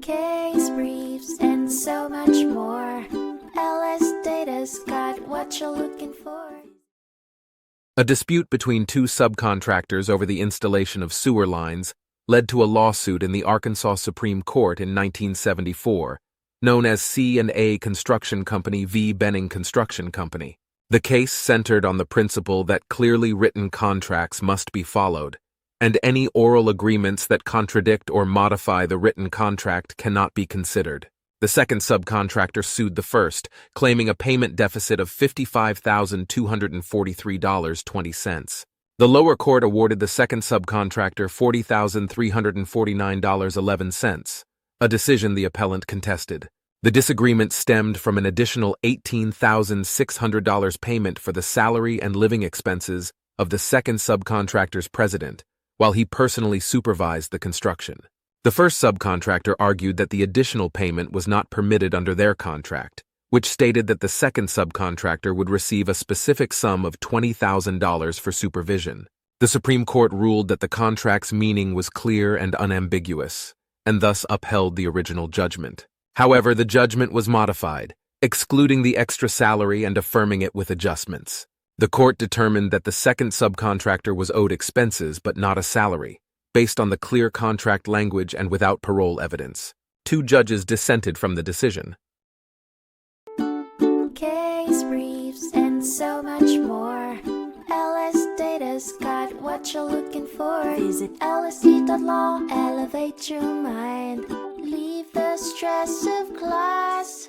case briefs, and so much more. LSData's got what you're looking for. A dispute between two subcontractors over the installation of sewer lines led to a lawsuit in the Arkansas Supreme Court in 1974, known as C&A Construction Company v. Benning Construction Company. The case centered on the principle that clearly written contracts must be followed, and any oral agreements that contradict or modify the written contract cannot be considered. The second subcontractor sued the first, claiming a payment deficit of $55,243.20. The lower court awarded the second subcontractor $40,349.11, a decision the appellant contested. The disagreement stemmed from an additional $18,600 payment for the salary and living expenses of the second subcontractor's president, while he personally supervised the construction. The first subcontractor argued that the additional payment was not permitted under their contract, which stated that the second subcontractor would receive a specific sum of $20,000 for supervision. The Supreme Court ruled that the contract's meaning was clear and unambiguous, and thus upheld the original judgment. However, the judgment was modified, excluding the extra salary and affirming it with adjustments. The court determined that the second subcontractor was owed expenses but not a salary, based on the clear contract language and without parole evidence. Two judges dissented from the decision. Case briefs, and so much more. LSData's got what you're looking for. Visit lsd.law, elevate your mind. Leave the stress of class.